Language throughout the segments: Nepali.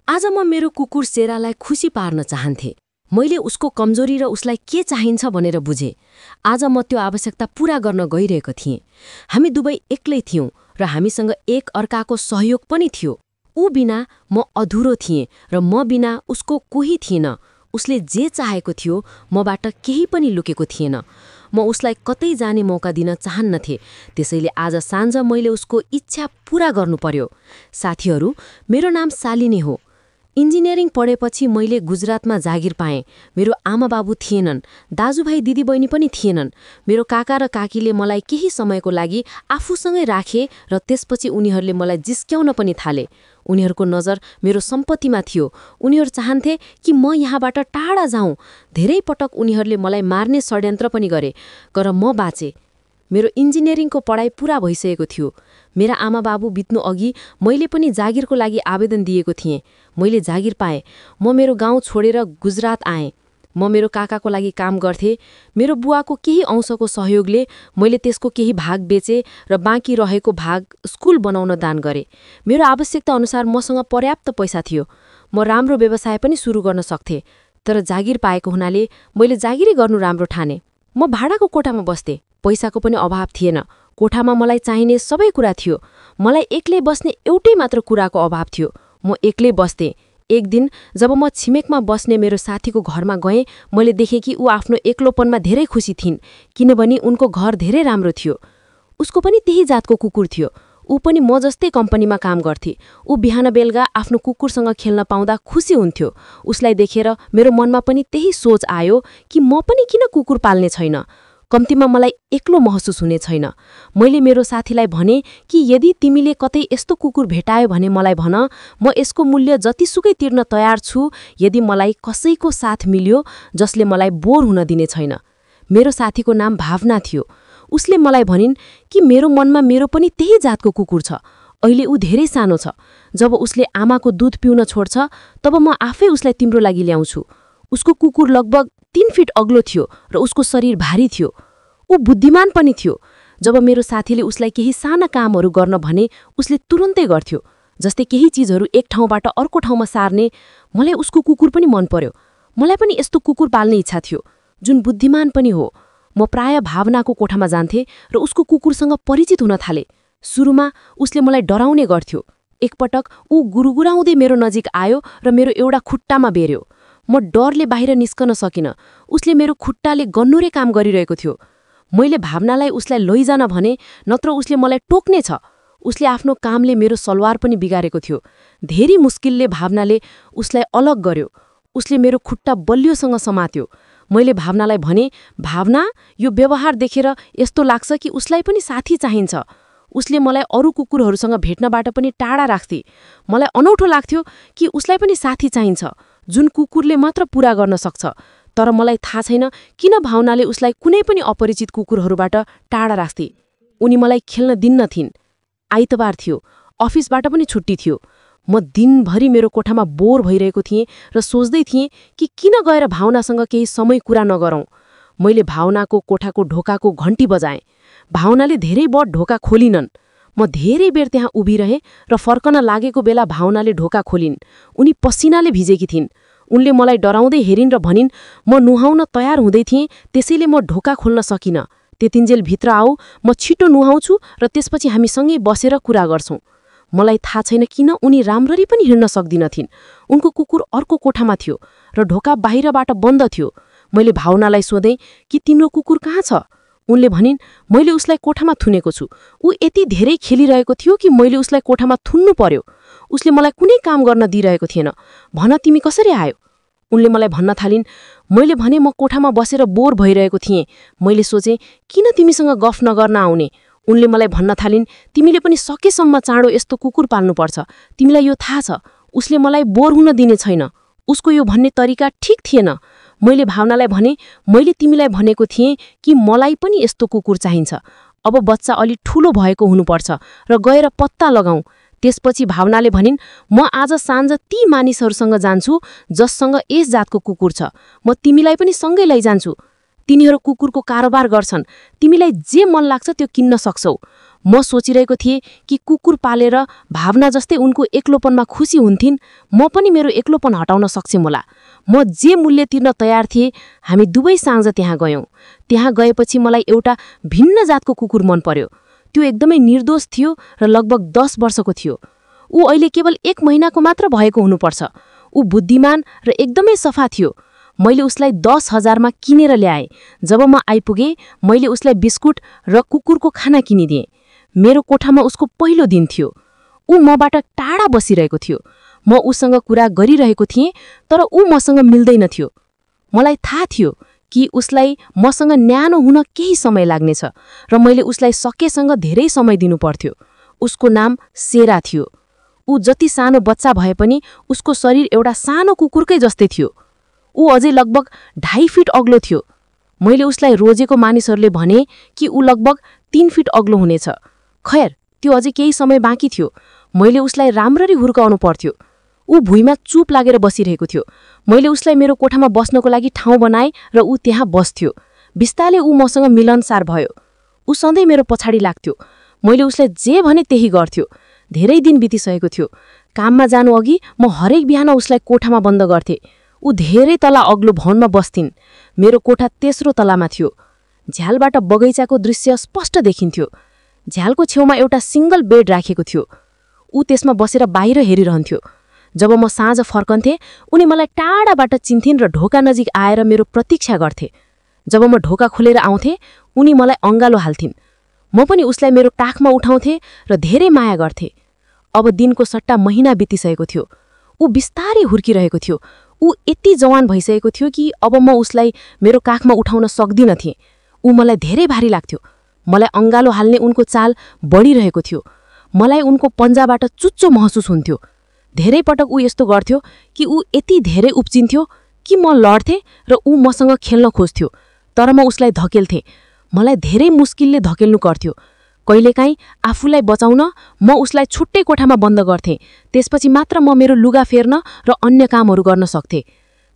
आज म मेरो कुकुर सेरालाई खुसी पार्न चाहन्थे। मैले उसको कमजोरी र उसलाई के चाहिन्छ भनेर बुझे। आज म त्यो आवश्यकता पूरा गर्न गइरहेको थिएँ। हामी दुवै एक्लै थियौं र हामीसँग एक अर्काको सहयोग पनि थियो। ऊ बिना म अधुरो थिएँ र म बिना उसको कोही थिएन। उसले जे चाहेको थियो मबाट केही पनि लुकेको थिएन। म उसलाई कतै जाने मौका दिन चाहन्नथे, त्यसैले आज साँझ मैले उसको इच्छा पूरा गर्नु पर्यो। साथीहरू, मेरो नाम शालिनी हो। इन्जिनियरिङ पढेपछि मैले गुजरातमा जागिर पाएँ। मेरो आमाबाबु थिएनन्, दाजुभाइ दिदीबहिनी पनि थिएनन्। मेरो काका र काकीले मलाई केही समयको लागि आफूसँगै राखे र त्यसपछि उनीहरूले मलाई जिस्क्याउन पनि थाले। उनीहरूको नजर मेरो सम्पत्तिमा थियो। उनीहरू चाहन्थे कि म यहाँबाट टाढा जाउँ। धेरै पटक उनीहरूले मलाई मार्ने षड्यन्त्र पनि गरे, तर म बाँचे। मेरो इन्जिनियरिङको पढाइ पूरा भइसकेको थियो। मेरा आमाबाबु बित्नु अघि मैले पनि जागिरको लागि आवेदन दिएको थिएँ। मैले जागिर पाएँ। म मेरो गाउँ छोडेर गुजरात आएँ। म मेरो काकाको लागि काम गर्थेँ। मेरो बुवाको केही अंशको सहयोगले मैले त्यसको केही भाग बेचे र बाँकी रहेको भाग स्कुल बनाउन दान गरेँ। मेरो आवश्यकता अनुसार मसँग पर्याप्त पैसा थियो। म राम्रो व्यवसाय पनि सुरु गर्न सक्थेँ, तर जागिर पाएको हुनाले मैले जागिरै गर्नु राम्रो ठाने। म भाडाको कोठामा बस्थेँ। पैसाको पनि अभाव थिएन। कोठामा मलाई चाहिने सबै कुरा थियो। मलाई एक्लै बस्ने एउटै मात्र कुराको अभाव थियो। म एक्लै बस्थेँ। एक दिन जब म छिमेकमा बस्ने मेरो साथीको घरमा गएँ, मैले देखेँ कि ऊ आफ्नो एक्लोपनमा धेरै खुसी थिइन्, किनभने उनको घर धेरै राम्रो थियो। उसको पनि त्यही जातको कुकुर थियो। ऊ पनि म जस्तै कम्पनीमा काम गर्थे। ऊ बिहान बेलुका आफ्नो कुकुरसँग खेल्न पाउँदा खुसी हुन्थ्यो। उसलाई देखेर मेरो मनमा पनि त्यही सोच आयो कि म पनि किन कुकुर पाल्ने छैन। कम्तीमा मलाई एक्लो महसुस हुने छैन। मैले मेरो साथीलाई भने कि यदि तिमीले कतै यस्तो कुकुर भेटायो भने मलाई भन, म यसको मूल्य जतिसुकै तिर्न तयार छु, यदि मलाई कसैको साथ मिल्यो जसले मलाई बोर हुन दिने छैन। मेरो साथीको नाम भावना थियो। उसले मलाई भनिन् कि मेरो मनमा मेरो पनि त्यही जातको कुकुर छ। अहिले ऊ धेरै सानो छ। जब उसले आमाको दूध पिउन छोड्छ, तब म आफै उसलाई तिम्रो लागि ल्याउँछु। उसको कुकुर लगभग 3 फिट अग्लो थियो र उसको शरीर भारी थियो। ऊ बुद्धिमान पनि थियो। जब मेरो साथीले उसलाई केही साना कामहरू गर्न भने उसले तुरुन्तै गर्थ्यो। जस्तै केही चिजहरू एक ठाउँबाट अर्को ठाउँमा सार्ने। मलाई उसको कुकुर पनि मन पर्यो। मलाई पनि यस्तो कुकुर पाल्ने इच्छा थियो, जुन बुद्धिमान पनि हो। म प्राय भावनाको कोठामा जान्थेँ र उसको कुकुरसँग परिचित हुन थाले। सुरुमा उसले मलाई डराउने गर्थ्यो। एकपटक ऊ गुरुगुराउँदै मेरो नजिक आयो र मेरो एउटा खुट्टामा बेर्यो। म डरले बाहिर निस्कन सकिनँ। उसले मेरो खुट्टाले गन्नुरे काम गरिरहेको थियो। मैले भावनालाई उसलाई लैजान भने, नत्र उसले मलाई टोक्नेछ। उसले आफ्नो कामले मेरो सलवार पनि बिगारेको थियो। धेरै मुस्किलले भावनाले उसलाई अलग गर्यो। उसले मेरो खुट्टा बलियोसँग समात्यो। मैले भावनालाई भने, भावना, यो व्यवहार देखेर यस्तो लाग्छ कि उसलाई पनि साथी चाहिन्छ। उसले मलाई अरू कुकुरहरूसँग भेट्नबाट पनि टाढा राख्थे। मलाई अनौठो लाग्थ्यो कि उसलाई पनि साथी चाहिन्छ, जुन कुकुरले मात्र पूरा गर्न सक्छ। तर मलाई थाहा छैन किन भावनाले उसलाई कुनै पनि अपरिचित कुकुरहरूबाट टाढा राख्थे। उनी मलाई खेल्न दिन्नथिन्। आइतबार थियो। अफिसबाट पनि छुट्टी थियो। म दिनभरि मेरो कोठामा बोर भइरहेको थिएँ र सोच्दै थिएँ कि किन गएर भावनासँग केही समय कुरा नगरौँ। मैले भावनाको कोठाको ढोकाको घन्टी बजाएँ। भावनाले धेरै बढ ढोका खोलिनन्। म धेरै बेर त्यहाँ उभिरहेँ र फर्कन लागेको बेला भावनाले ढोका खोलिन्। उनी पसिनाले भिजेकी थिइन्। उनले मलाई डराउँदै हेरिन् र भनिन्, म नुहाउन तयार हुँदै थिएँ, त्यसैले म ढोका खोल्न सकिनँ। त्यतिन्जेल भित्र आऊ, म छिटो नुहाउँछु र त्यसपछि हामी सँगै बसेर कुरा गर्छौँ। मलाई थाहा छैन किन उनी राम्ररी पनि हिँड्न सक्दिनथिन्। उनको कुकुर अर्को कोठामा थियो र ढोका बाहिरबाट बन्द थियो। मैले भावनालाई सोधेँ कि तिम्रो कुकुर कहाँ छ? उनले भनिन्, मैले उसलाई कोठामा थुनेको छु। ऊ यति धेरै खेलिरहेको थियो कि मैले उसलाई कोठामा थुन्नु पर्यो। उसले मलाई कुनै काम गर्न दिइरहेको थिएन। भन, तिमी कसरी आयो? उनले मलाई भन्न थालिन्। मैले भने म कोठामा बसेर बोर भइरहेको थिएँ। मैले सोचेँ, किन तिमीसँग गफ नगर्न आउने? उनले मलाई भन्न थालिन्, तिमीले पनि सकेसम्म चाँडो यस्तो कुकुर पाल्नुपर्छ। तिमीलाई यो थाहा छ, उसले मलाई बोर हुन दिने छैन। उसको यो भन्ने तरिका ठिक थिएन। मैले भावनालाई भने, मैले तिमीलाई भनेको थिएँ कि मलाई पनि यस्तो कुकुर चाहिन्छ। अब बच्चा अलि ठुलो भएको हुनुपर्छ र गएर पत्ता लगाऊ। त्यसपछि भावनाले भनिन्, म आज साँझ ती मानिसहरूसँग जान्छु जससँग यस जातको कुकुर छ। म तिमीलाई पनि सँगै लैजान्छु। तिनीहरू कुकुरको कारोबार गर्छन्। तिमीलाई जे मन लाग्छ त्यो किन्न सक्छौ। म सोचिरहेको थिएँ कि कुकुर पालेर भावना जस्तै उनको एक्लोपनमा खुसी हुन्थिन्, म पनि मेरो एक्लोपन हटाउन सक्छेँ होला। म जे मूल्य तिर्न तयार थिएँ। हामी दुवै साँझ त्यहाँ गयौँ। त्यहाँ गएपछि मलाई एउटा भिन्न जातको कुकुर मन पर्यो। त्यो एकदमै निर्दोष थियो र लगभग 10 वर्षको थियो। ऊ अहिले केवल 1 महिनाको मात्र भएको हुनुपर्छ। ऊ बुद्धिमान र एकदमै सफा थियो। मैले उसलाई 10,000मा किनेर ल्याएँ। जब म आइपुगेँ, मैले उसलाई बिस्कुट र कुकुरको खाना किनिदिएँ। मेरो कोठामा उसको पहिलो दिन थियो। ऊ मबाट टाढा बसिरहेको थियो। म उसँग कुरा गरिरहेको थिएँ, तर ऊ मसँग मिल्दैन थियो। मलाई थाहा थियो कि उसलाई मसँग न्यानो हुन केही समय लाग्नेछ र मैले उसलाई सकेसँग धेरै समय दिनु पर्थ्यो। उसको नाम सेरा थियो। ऊ जति सानो बच्चा भए पनि उसको शरीर एउटा सानो कुकुरकै जस्तै थियो। ऊ अझै लगभग 2.5 फिट अग्लो थियो। मैले उसलाई रोजेको मानिसहरूले भने कि ऊ लगभग 3 फिट अग्लो हुनेछ। खैर, त्यो अझै केही समय बाँकी थियो। मैले उसलाई राम्ररी हुर्काउनु पर्थ्यो। ऊ भुइँमा चुप लागेर बसिरहेको थियो। मैले उसलाई मेरो कोठामा बस्नको लागि ठाउँ बनाएँ र ऊ त्यहाँ बस्थ्यो। बिस्तारले ऊ मसँग मिलनसार भयो। ऊ सधैँ मेरो पछाडि लाग्थ्यो। मैले उसलाई जे भने त्यही गर्थ्यो। धेरै दिन बितिसकेको थियो। काममा जानु अघि म हरेक बिहान उसलाई कोठामा बन्द गर्थेँ। ऊ धेरै तला अग्लो भवनमा बस्थिन्। मेरो कोठा तेस्रो तलामा थियो। झ्यालबाट बगैँचाको दृश्य स्पष्ट देखिन्थ्यो। झ्यालको छेउमा एउटा सिंगल बेड राखेको थियो। ऊ त्यसमा बसेर बाहिर हेरिरहन्थ्यो। जब म साँझ फर्कन्थेँ, उनी मलाई टाढाबाट चिन्थिन् र ढोका नजिक आएर मेरो प्रतीक्षा गर्थे। जब म ढोका खोलेर आउँथेँ, उनी मलाई अँगालो हाल्थिन्। म पनि उसलाई मेरो टाखमा उठाउँथेँ र धेरै माया गर्थे। अब दिनको सट्टा महिना बितिसकेको थियो। ऊ बिस्तारै हुर्किरहेको थियो। ऊ यति जवान भइसकेको थियो कि अब म उसलाई मेरो काखमा उठाउन सक्दिन थिएँ। ऊ मलाई धेरै भारी लाग्थ्यो। मलाई अँगालो हाल्ने उनको चाल बढिरहेको थियो। मलाई उनको पन्जाबाट चुच्चो महसुस हुन्थ्यो। धेरै पटक ऊ यस्तो गर्थ्यो कि ऊ यति धेरै उप्चिन्थ्यो कि म लड्थेँ र ऊ मसँग खेल्न खोज्थ्यो, तर म उसलाई धकेल्थेँ। मलाई धेरै मुस्किलले धकेल्नु पर्थ्यो। कहिलेकाहीँ आफूलाई बचाउन म उसलाई छुट्टै कोठामा बन्द गर्थेँ। त्यसपछि मात्र म मेरो लुगा फेर्न र अन्य कामहरू गर्न सक्थेँ।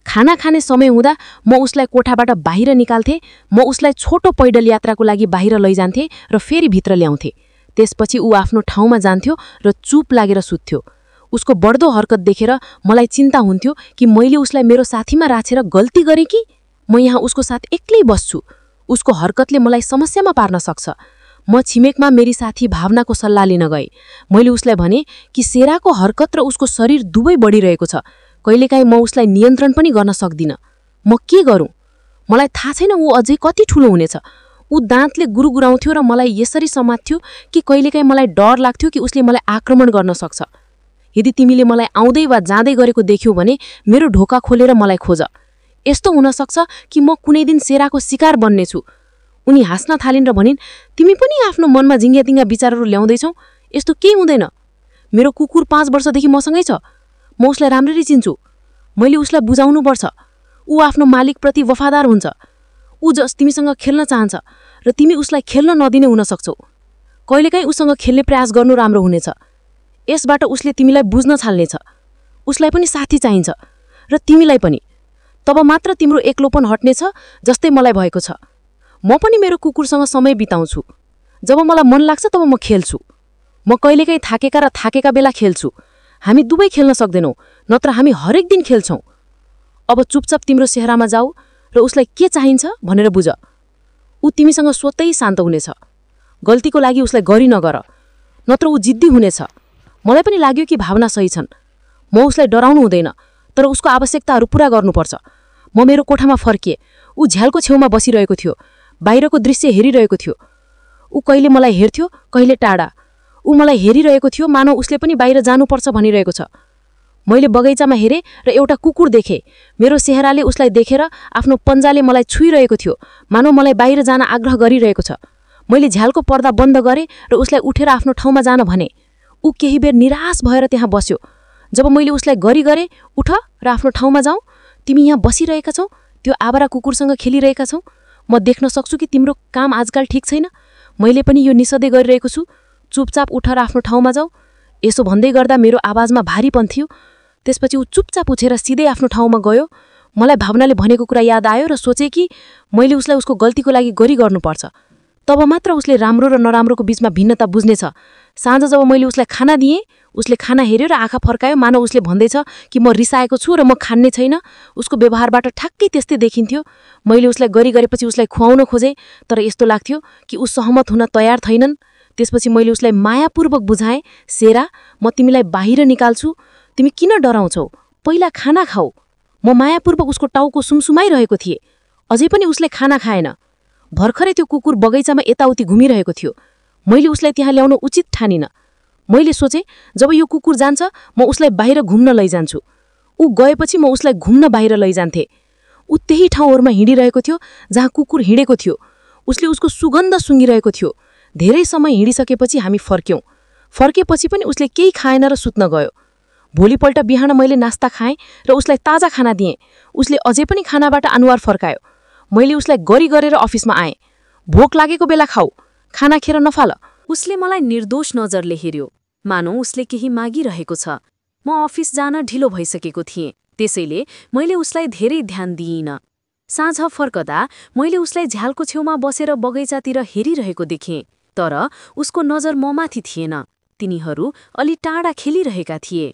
खाना खाने समय हुँदा म उसलाई कोठाबाट बाहिर निकाल्थेँ। म उसलाई छोटो पैदल यात्राको लागि बाहिर लैजान्थेँ र फेरि भित्र ल्याउँथेँ। त्यसपछि ऊ आफ्नो ठाउँमा जान्थ्यो र चुप लागेर सुत्थ्यो। उसको बढ्दो हरकत देखेर मलाई चिन्ता हुन्थ्यो कि मैले उसलाई मेरो साथीमा राखेर गल्ती गरेँ कि म यहाँ उसको साथ एक्लै बस्छु। उसको हरकतले मलाई समस्यामा पार्न सक्छ। म छिमेकमा मेरी साथी भावनाको सल्लाह लिन गएँ। मैले उसलाई भने कि सेराको हरकत र उसको शरीर दुवै बढिरहेको छ। कहिलेकाहीँ म उसलाई नियन्त्रण पनि गर्न सक्दिनँ। म के गरौँ? मलाई थाहा छैन ऊ अझै कति ठुलो हुनेछ। ऊ दाँतले गुरगुराउँथ्यो र मलाई यसरी समात्थ्यो कि कहिलेकाहीँ मलाई डर लाग्थ्यो कि उसले मलाई आक्रमण गर्न सक्छ। यदि तिमीले मलाई आउँदै वा जाँदै गरेको देख्यौ भने मेरो ढोका खोलेर मलाई खोज। यस्तो हुन सक्छ कि म कुनै दिन सेराको शिकार बन्नेछु। उनी हाँस्न थालिन् र भनिन्, तिमी पनि आफ्नो मनमा झिङ्ग्यातिङ्गा विचारहरू ल्याउँदैछौ। यस्तो केही हुँदैन। मेरो कुकुर 5 वर्षदेखि मसँगै छ। म उसलाई राम्ररी चिन्छु। मैले उसलाई बुझाउनुपर्छ। ऊ आफ्नो मालिकप्रति वफादार हुन्छ। ऊ तिमीसँग खेल्न चाहन्छ र तिमी उसलाई खेल्न नदिने हुन सक्छौ। कहिलेकाहीँ उसँग खेल्ने प्रयास गर्नु राम्रो हुनेछ। यसबाट उसले तिमीलाई बुझ्न थाल्नेछ। उसलाई पनि साथी चाहिन्छ र तिमीलाई पनि। तब मात्र तिम्रो एक्लोपन हट्नेछ, जस्तै मलाई भएको छ। म पनि मेरो कुकुरसँग समय बिताउँछु। जब मलाई मन लाग्छ तब म खेल्छु। म कहिलेकाहीँ थाकेका बेला खेल्छु। हामी दुवै खेल्न सक्दैनौँ, नत्र हामी हरेक दिन खेल्छौँ। अब चुपचाप तिम्रो सेहरामा जाऊ र उसलाई के चाहिन्छ भनेर बुझ। ऊ तिमीसँग स्वतै शान्त हुनेछ। गल्तीको लागि उसलाई गरी नगर, नत्र ऊ जिद्दी हुनेछ। मलाई पनि लाग्यो कि भावना सही छन्। म उसलाई डराउनु हुँदैन, तर उसको आवश्यकताहरू पूरा गर्नुपर्छ। म मेरो कोठामा फर्किएँ। ऊ झ्यालको छेउमा बसिरहेको थियो। बाहिरको दृश्य हेरिरहेको थियो। ऊ कहिले मलाई हेर्थ्यो, कहिले टाढा। ऊ मलाई हेरिरहेको थियो मानौ उसले पनि बाहिर जानुपर्छ भनिरहेको छ। मैले बगैँचामा हेरेँ र एउटा कुकुर देखेँ। मेरो सेहराले उसलाई देखेर आफ्नो पन्जाले मलाई छुइरहेको थियो, मानौ मलाई बाहिर जान आग्रह गरिरहेको छ। मैले झ्यालको पर्दा बन्द गरेँ र उसलाई उठेर आफ्नो ठाउँमा जान भने। ऊ केही बेर निराश भएर त्यहाँ बस्यो। जब मैले उसलाई गरेँ, उठ र आफ्नो ठाउँमा जाऊ, तिमी यहाँ बसिरहेका छौ, त्यो आवारा कुकुरसँग खेलिरहेका छौ। म देख्न सक्छु कि तिम्रो काम आजकल ठिक छैन। मैले पनि यो निषेध गरिरहेको छु। चुपचाप उठ र आफ्नो ठाउँमा जाऊ। यसो भन्दै गर्दा मेरो आवाजमा भारीपन थियो। त्यसपछि ऊ चुपचाप उठेर सिधै आफ्नो ठाउँमा गयो। मलाई भावनाले भनेको कुरा याद आयो र सोचेँ कि मैले उसलाई उसको गल्तीको लागि गर्नुपर्छ। तब मात्र उसले राम्रो र नराम्रोको बीचमा भिन्नता बुझ्नेछ। साँझ जब मैले उसलाई खाना दिएँ, उसले खाना हेर्यो र आँखा फर्कायो, मानव उसले भन्दैछ कि म रिसाएको छु र म खान्ने छैन। उसको व्यवहारबाट ठ्याक्कै त्यस्तै देखिन्थ्यो। मैले उसलाई गरेपछि उसलाई खुवाउन खोजेँ, तर यस्तो लाग्थ्यो कि ऊ सहमत हुन तयार छैनन्। त्यसपछि मैले उसलाई मायापूर्वक बुझाएँ, सेरा, म तिमीलाई बाहिर निकाल्छु, तिमी किन डराउँछौ, पहिला खाना खाऊ। म मायापूर्वक उसको टाउको सुमसुमाइरहेको थिएँ। अझै पनि उसले खाना खाएन। भर्खरै त्यो कुकुर बगैँचामा यताउति घुमिरहेको थियो। मैले उसलाई त्यहाँ ल्याउन उचित ठानिन। मैले सोचेँ जब यो कुकुर जान्छ म उसलाई बाहिर घुम्न लैजान्छु। ऊ गएपछि म उसलाई घुम्न बाहिर लैजान्थेँ। ऊ त्यही ठाउँहरूमा हिँडिरहेको थियो जहाँ कुकुर हिँडेको थियो। उसले उसको सुगन्ध सुँगिरहेको थियो। धेरै समय हिँडिसकेपछि हामी फर्क्यौँ। फर्केपछि पनि उसले केही खाएन र सुत्न गयो। भोलिपल्ट बिहान मैले नास्ता खाएँ र उसलाई ताजा खाना दिएँ। उसले अझै पनि खानाबाट अनुहार फर्कायो। मैले उसलाई गरी गरेर अफिसमा आएँ। भोक लागेको बेला खाऊ, खाना खेर नफाल। उसले मलाई निर्दोष नजरले हेर्यो, मानौ उसले केही मागिरहेको छ। म अफिस जान ढिलो भइसकेको थिएँ, त्यसैले मैले उसलाई धेरै ध्यान दिइनँ। साँझ फर्कदा मैले उसलाई झ्यालको छेउमा बसेर बगैँचातिर हेरिरहेको देखेँ, तर उसको नजर ममाथि थिएन। तिनीहरू अलि टाढा खेलिरहेका थिए।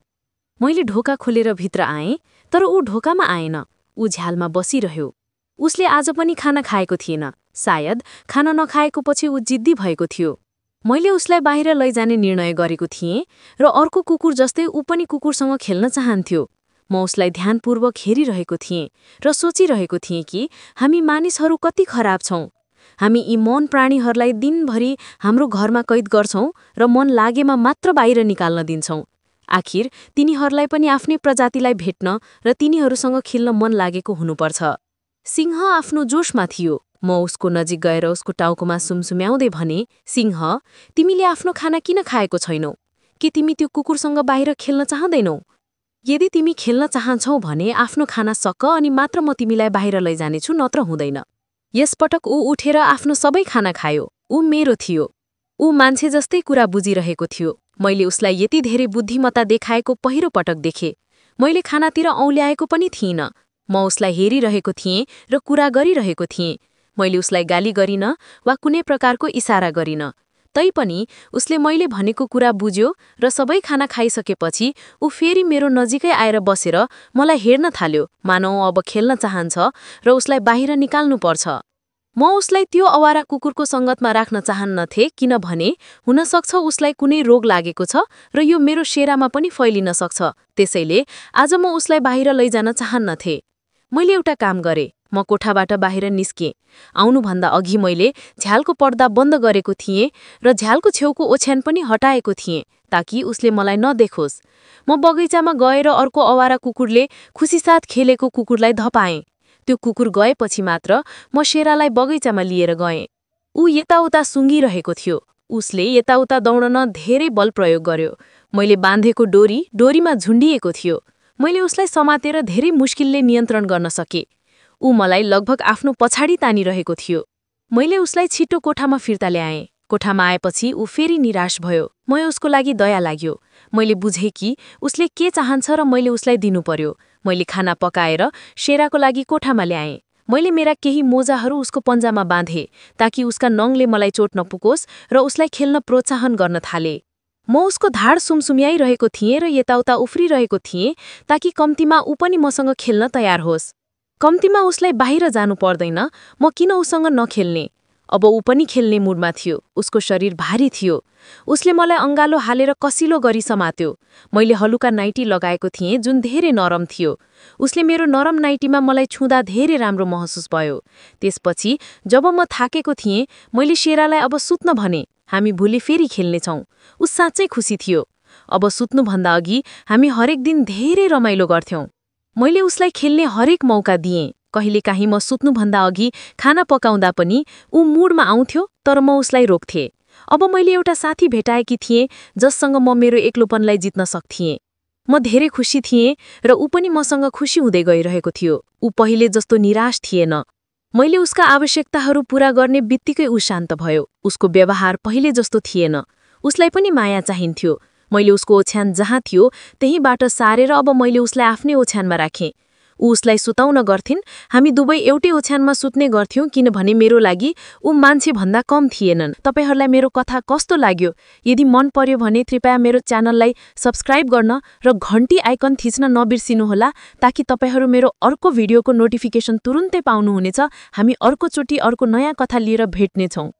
मैले ढोका खोलेर भित्र आएँ, तर ऊ ढोकामा आएन। ऊ झ्यालमा बसिरह्यो। उसले आज पनि खाना खाएको थिएन। सायद खाना नखाएको पछि ऊ जिद्दी भएको थियो। मैले उसलाई बाहिर लैजाने निर्णय गरेको थिएँ र अर्को कुकुर जस्तै ऊ पनि कुकुरसँग खेल्न चाहन्थ्यो। म उसलाई ध्यानपूर्वक हेरिरहेको थिएँ र सोचिरहेको थिएँ कि हामी मानिसहरू कति खराब छौँ। हामी यी मौन प्राणीहरूलाई दिनभरि हाम्रो घरमा कैद गर्छौँ र मन लागेमा मात्र बाहिर निकाल्न दिन्छौँ। आखिर तिनीहरूलाई पनि आफ्नै प्रजातिलाई भेट्न र तिनीहरूसँग खेल्न मन लागेको हुनुपर्छ। सिंह आफ्नो जोशमा थियो। म उसको नजिक गएर उसको टाउकोमा सुमसुम्याउँदै भने, सिंह, तिमीले आफ्नो खाना किन खाएको छैनौ? के तिमी त्यो कुकुरसँग बाहिर खेल्न चाहँदैनौ? यदि तिमी खेल्न चाहन्छौ भने आफ्नो खाना सक अनि मात्र म तिमीलाई बाहिर लैजानेछु, नत्र हुँदैन। यसपटक ऊ उठेर आफ्नो सबै खाना खायो। ऊ मेरो थियो। ऊ मान्छे जस्तै कुरा बुझिरहेको थियो। मैले उसलाई यति धेरै बुद्धिमत्ता देखाएको पहिलो पटक देखेँ। मैले खानातिर औल्याएको पनि थिइनँ। म उसलाई हेरिरहेको थिएँ र कुरा गरिरहेको थिएँ। मैले उसलाई गाली गरिन वा कुनै प्रकारको इसारा गरिन। तैपनि उसले मैले भनेको कुरा बुझ्यो र सबै खाना खाइसकेपछि ऊ फेरि मेरो नजिकै आएर बसेर मलाई हेर्न थाल्यो, मानौ अब खेल्न चाहन्छ र उसलाई बाहिर निकाल्नुपर्छ। म उसलाई त्यो अवारा कुकुरको सङ्गतमा राख्न चाहन्नथे, किनभने हुनसक्छ उसलाई कुनै रोग लागेको छ र यो मेरो शेरामा पनि फैलिन सक्छ। त्यसैले आज म उसलाई बाहिर लैजान चाहन्नथे। मैले एउटा काम गरेँ। म कोठाबाट बाहिर निस्केँ। आउनुभन्दा अघि मैले झ्यालको पर्दा बन्द गरेको थिएँ र झ्यालको छेउको ओछ्यान पनि हटाएको थिएँ, ताकि उसले मलाई नदेखोस्। म बगैँचामा गएर अर्को अवारा कुकुरले खुसीसाथ खेलेको कुकुरलाई धपाएँ। त्यो कुकुर गएपछि मात्र म शेरालाई बगैँचामा लिएर गएँ। ऊ यताउता सुँगिरहेको थियो। उसले यताउता दौडन धेरै बल प्रयोग गर्यो। मैले बाँधेको डोरीमा झुन्डिएको थियो। मैले उसलाई समातेर धेरै मुस्किलले नियन्त्रण गर्न सकेँ। ऊ मलाई लगभग आफ्नो पछाडि तानिरहेको थियो। मैले उसलाई छिटो कोठामा फिर्ता ल्याएँ। कोठामा आएपछि ऊ फेरि निराश भयो। मलाई उसको लागि दया लाग्यो। मैले बुझेँ कि उसले के चाहन्छ र मैले उसलाई दिनु पर्यो। मैले खाना पकाएर शेराको लागि कोठामा ल्याएँ। मैले मेरा केही मोजाहरू उसको पन्जामा बाँधेँ, ताकि उसका नङले मलाई चोट नपुगोस् र उसलाई खेल्न प्रोत्साहन गर्न थाले। म उसको धाड सुमसुम्याइरहेको थिएँ र यताउता उफ्रिरहेको थिएँ, ताकि कम्तीमा ऊ पनि मसँग खेल्न तयार होस्। कम्तीमा उसलाई बाहिर जानु पर्दैन, म किन उसँग नखेल्ने? अब ऊ पनि खेल्ने मुडमा थियो। उसको शरीर भारी थियो। उसले मलाई अंगालो हालेर कसिलो गरी समात्यो। मैले हलुका नाइटी लगाएको थिएँ जुन धेरै नरम थियो। उसले मेरो नरम नाइटीमा मलाई छुँदा धेरै राम्रो महसुस भयो। त्यसपछि जब म थाकेको थिएँ, मैले शेरालाई अब सुत्न भने। हामी भोलि फेरि खेल्नेछौँ। ऊ साँच्चै खुसी थियो। अब सुत्नुभन्दा अघि हामी हरेक दिन धेरै रमाइलो गर्थ्यौं। मैले उसलाई खेल्ने हरेक मौका दिएँ। कहिलेकाहीँ म सुत्नुभन्दा अघि खाना पकाउँदा पनि ऊ मुडमा आउँथ्यो, तर म उसलाई रोक्थेँ। अब मैले एउटा साथी भेटाएकी थिएँ जससँग म मेरो एक्लोपनलाई जित्न सक्थिएँ। म धेरै खुसी थिएँ र ऊ पनि मसँग खुसी हुँदै गइरहेको थियो। ऊ पहिले जस्तो निराश थिएन। मैले उसका आवश्यकताहरू पूरा गर्ने बित्तिकै ऊ शान्त भयो। उसको व्यवहार पहिले जस्तो थिएन। उसलाई पनि माया चाहिन्थ्यो। मैले उसको ओछ्यान जहाँ थियो त्यहीबाट सारेर अब मैले उसलाई आफ्नै ओछ्यानमा राखेँ। ऊ उसलाई सुताउन गर्थिन्। हामी दुवै एउटै ओछ्यानमा सुत्ने गर्थ्यौं किनभने मेरो लागि ऊ मान्छे भन्दा कम थिएनन्। तपाईहरुलाई मेरो कथा कस्तो लाग्यो? यदि मन पर्यो भने कृपया मेरो च्यानललाई सब्स्क्राइब गर्न र घण्टी आइकन थिच्न नबिर्सिनुहोला ताकि तपाईहरु मेरो अर्को भिडियोको नोटिफिकेसन तुरुन्तै पाउनुहुनेछ। हामी अर्को चोटी अर्को नयाँ कथा लिएर भेट्नेछौं।